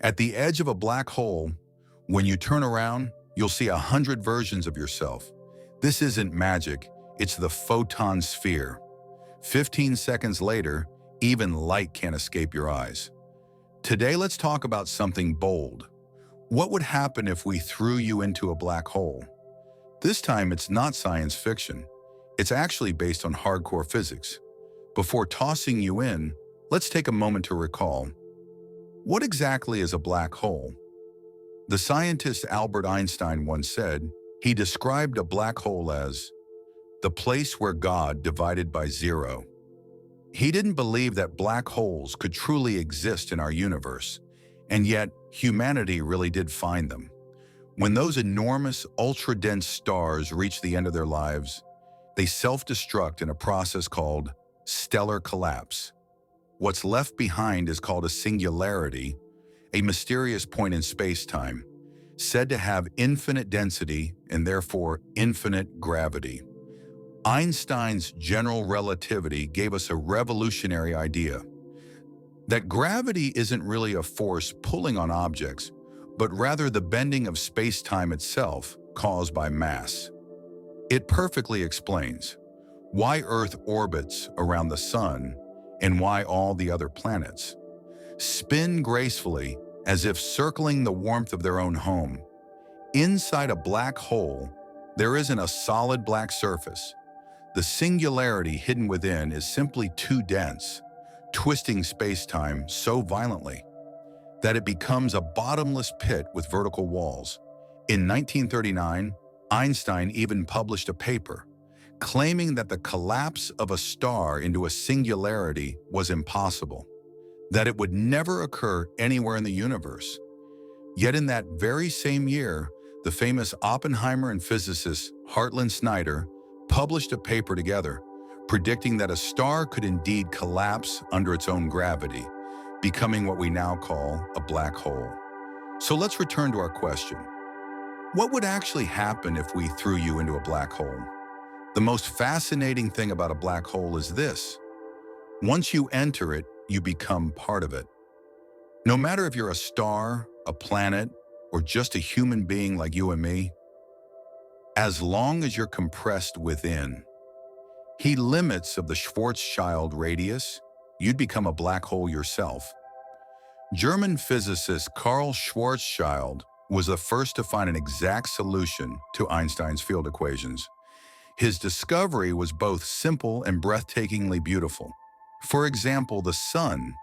At the edge of a black hole, when you turn around, you'll see 100 versions of yourself. This isn't magic, it's the photon sphere. 15 seconds later, even light can't escape your eyes. Today, let's talk about something bold. What would happen if we threw you into a black hole? This time, it's not science fiction. It's actually based on hardcore physics. Before tossing you in, let's take a moment to recall. What exactly is a black hole? The scientist Albert Einstein once said he described a black hole as the place where God divided by zero. He didn't believe that black holes could truly exist in our universe, and yet humanity really did find them. When those enormous, ultra-dense stars reach the end of their lives, they self-destruct in a process called stellar collapse. What's left behind is called a singularity, a mysterious point in space-time, said to have infinite density and therefore infinite gravity. Einstein's general relativity gave us a revolutionary idea that gravity isn't really a force pulling on objects, but rather the bending of space-time itself caused by mass. It perfectly explains why Earth orbits around the Sun and why all the other planets spin gracefully as if circling the warmth of their own home. Inside a black hole, there isn't a solid black surface. The singularity hidden within is simply too dense, twisting space-time so violently that it becomes a bottomless pit with vertical walls. In 1939, Einstein even published a paper claiming that the collapse of a star into a singularity was impossible, that it would never occur anywhere in the universe. Yet in that very same year, the famous Oppenheimer and physicist Hartland Snyder published a paper together, predicting that a star could indeed collapse under its own gravity, becoming what we now call a black hole. So let's return to our question. What would actually happen if we threw you into a black hole? The most fascinating thing about a black hole is this. Once you enter it, you become part of it. No matter if you're a star, a planet, or just a human being like you and me, as long as you're compressed within heat limits of the Schwarzschild radius, you'd become a black hole yourself. German physicist Karl Schwarzschild was the first to find an exact solution to Einstein's field equations. His discovery was both simple and breathtakingly beautiful. For example, the sun,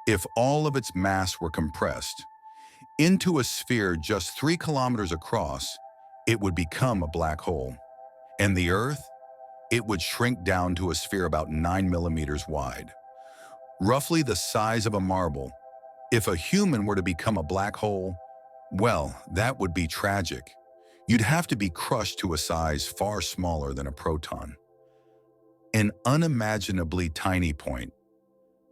if all of its mass were compressed into a sphere just 3 kilometers across, it would become a black hole. And the Earth, it would shrink down to a sphere about 9 millimeters wide, roughly the size of a marble. If a human were to become a black hole, well, that would be tragic. You'd have to be crushed to a size far smaller than a proton. An unimaginably tiny point.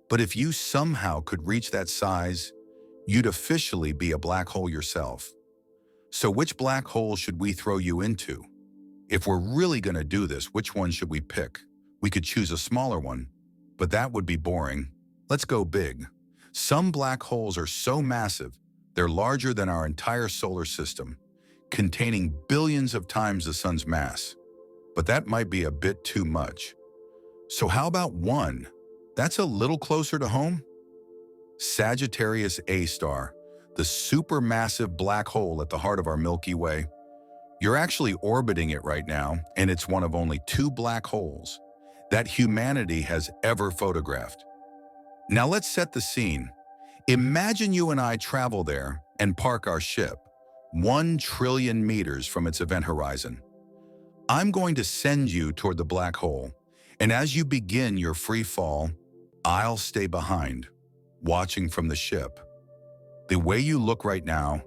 But if you somehow could reach that size, you'd officially be a black hole yourself. So which black hole should we throw you into? If we're really going to do this, which one should we pick? We could choose a smaller one, but that would be boring. Let's go big. Some black holes are so massive, they're larger than our entire solar system, containing billions of times the sun's mass. But that might be a bit too much. So how about one? That's a little closer to home? Sagittarius A star, the supermassive black hole at the heart of our Milky Way. You're actually orbiting it right now, and it's one of only 2 black holes that humanity has ever photographed. Now let's set the scene. Imagine you and I travel there and park our ship 1 trillion meters from its event horizon. I'm going to send you toward the black hole, and as you begin your free fall, I'll stay behind, watching from the ship. The way you look right now,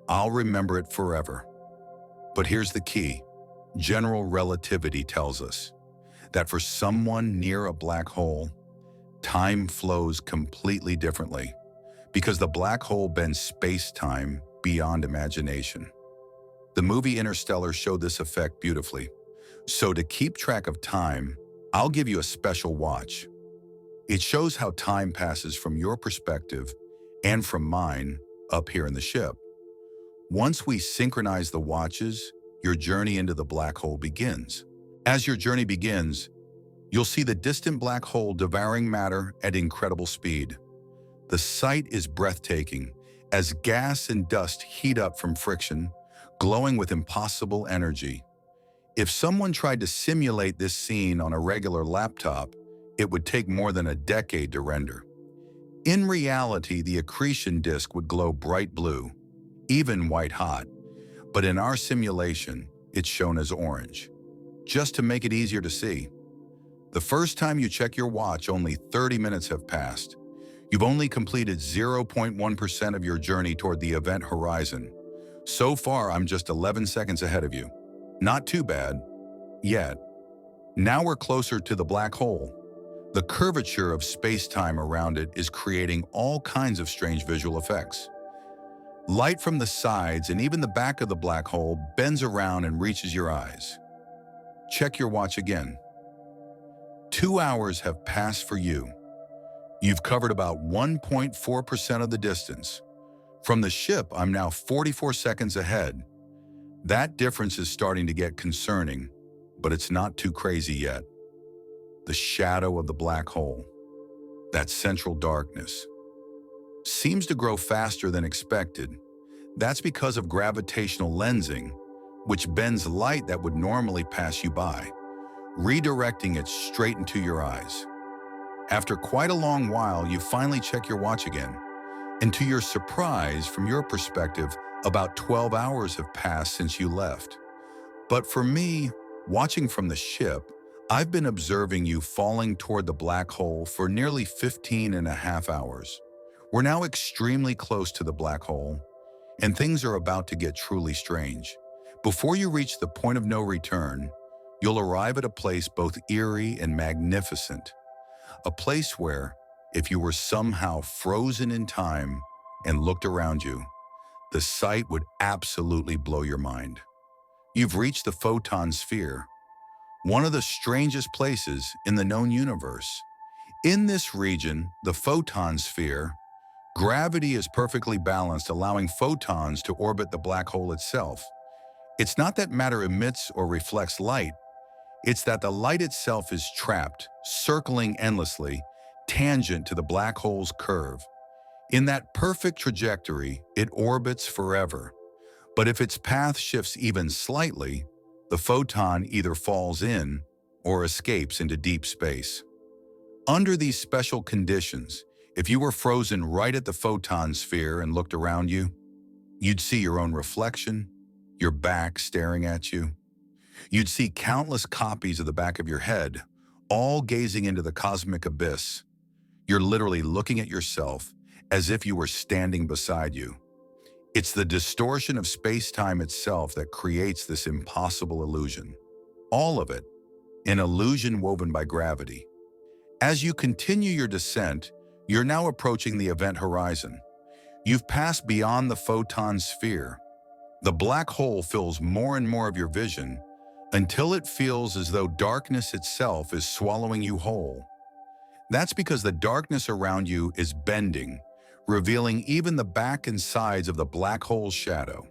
I'll remember it forever. But here's the key. General relativity tells us that for someone near a black hole, time flows completely differently because the black hole bends space-time beyond imagination. The movie Interstellar showed this effect beautifully. So to keep track of time, I'll give you a special watch. It shows how time passes from your perspective and from mine up here in the ship. Once we synchronize the watches, your journey into the black hole begins. As your journey begins, you'll see the distant black hole devouring matter at incredible speed. The sight is breathtaking as gas and dust heat up from friction, glowing with impossible energy. If someone tried to simulate this scene on a regular laptop, it would take more than a decade to render. In reality, the accretion disk would glow bright blue, even white hot, but in our simulation, it's shown as orange, just to make it easier to see. The first time you check your watch, only 30 minutes have passed. You've only completed 0.1% of your journey toward the event horizon. So far, I'm just 11 seconds ahead of you. Not too bad, yet. Now we're closer to the black hole. The curvature of space-time around it is creating all kinds of strange visual effects. Light from the sides and even the back of the black hole bends around and reaches your eyes. Check your watch again. 2 hours have passed for you. You've covered about 1.4% of the distance. From the ship, I'm now 44 seconds ahead. That difference is starting to get concerning, but it's not too crazy yet. The shadow of the black hole, that central darkness, seems to grow faster than expected. That's because of gravitational lensing, which bends light that would normally pass you by, redirecting it straight into your eyes. After quite a long while, you finally check your watch again. And to your surprise, from your perspective, about 12 hours have passed since you left. But for me, watching from the ship, I've been observing you falling toward the black hole for nearly 15 and a half hours. We're now extremely close to the black hole, and things are about to get truly strange. Before you reach the point of no return, you'll arrive at a place both eerie and magnificent. A place where, if you were somehow frozen in time and looked around you, the sight would absolutely blow your mind. You've reached the photon sphere, one of the strangest places in the known universe. In this region, the photon sphere, gravity is perfectly balanced, allowing photons to orbit the black hole itself. It's not that matter emits or reflects light, it's that the light itself is trapped, circling endlessly, tangent to the black hole's curve. In that perfect trajectory, it orbits forever. But if its path shifts even slightly, the photon either falls in or escapes into deep space. Under these special conditions, if you were frozen right at the photon sphere and looked around you, you'd see your own reflection, your back staring at you. You'd see countless copies of the back of your head, all gazing into the cosmic abyss. You're literally looking at yourself as if you were standing beside you. It's the distortion of space-time itself that creates this impossible illusion. All of it, an illusion woven by gravity. As you continue your descent, you're now approaching the event horizon. You've passed beyond the photon sphere. The black hole fills more and more of your vision, until it feels as though darkness itself is swallowing you whole. That's because the darkness around you is bending, revealing even the back and sides of the black hole's shadow.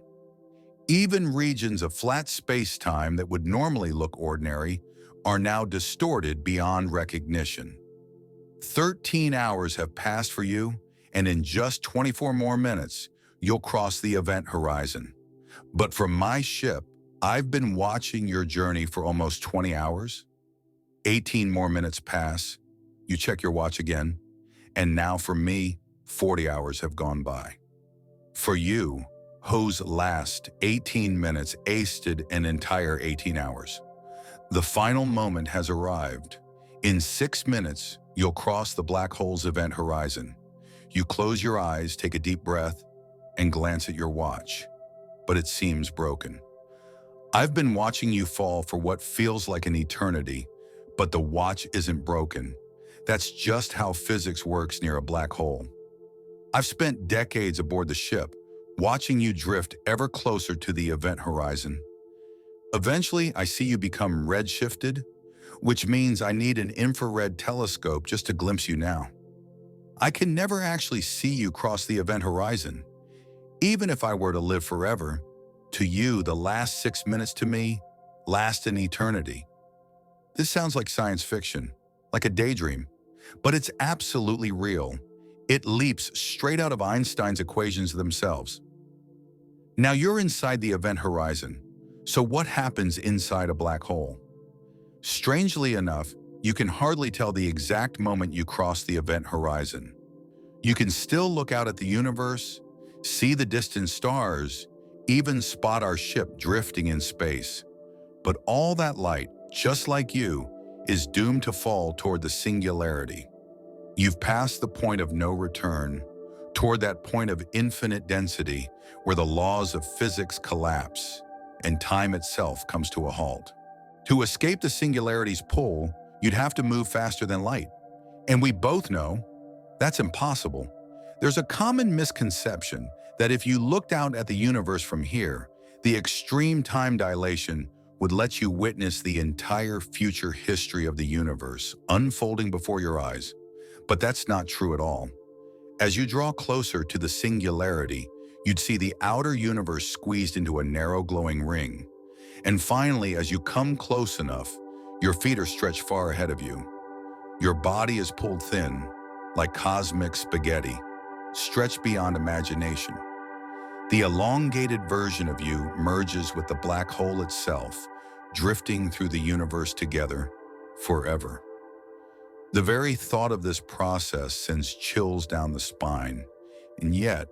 Even regions of flat space-time that would normally look ordinary are now distorted beyond recognition. 13 hours have passed for you, and in just 24 more minutes, you'll cross the event horizon. But from my ship, I've been watching your journey for almost 20 hours. 18 more minutes pass. You check your watch again. And now for me, 40 hours have gone by. For you, whose last 18 minutes aced an entire 18 hours. The final moment has arrived. In 6 minutes, you'll cross the black hole's event horizon. You close your eyes, take a deep breath, and glance at your watch. But it seems broken. I've been watching you fall for what feels like an eternity, but the watch isn't broken. That's just how physics works near a black hole. I've spent decades aboard the ship, watching you drift ever closer to the event horizon. Eventually, I see you become redshifted, which means I need an infrared telescope just to glimpse you now. I can never actually see you cross the event horizon. Even if I were to live forever, to you, the last 6 minutes to me last an eternity. This sounds like science fiction, like a daydream, but it's absolutely real. It leaps straight out of Einstein's equations themselves. Now you're inside the event horizon. So what happens inside a black hole? Strangely enough, you can hardly tell the exact moment you cross the event horizon. You can still look out at the universe, see the distant stars, even spot our ship drifting in space. But all that light, just like you, is doomed to fall toward the singularity. You've passed the point of no return, toward that point of infinite density where the laws of physics collapse and time itself comes to a halt. To escape the singularity's pull, you'd have to move faster than light. And we both know that's impossible. There's a common misconception that if you looked out at the universe from here, the extreme time dilation would let you witness the entire future history of the universe unfolding before your eyes. But that's not true at all. As you draw closer to the singularity, you'd see the outer universe squeezed into a narrow glowing ring. And finally, as you come close enough, your feet are stretched far ahead of you. Your body is pulled thin, like cosmic spaghetti, stretched beyond imagination. The elongated version of you merges with the black hole itself, drifting through the universe together forever. The very thought of this process sends chills down the spine, and yet,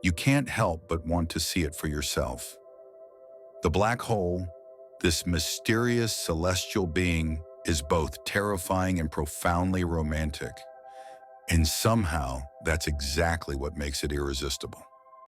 you can't help but want to see it for yourself. The black hole, this mysterious celestial being, is both terrifying and profoundly romantic. And somehow, that's exactly what makes it irresistible.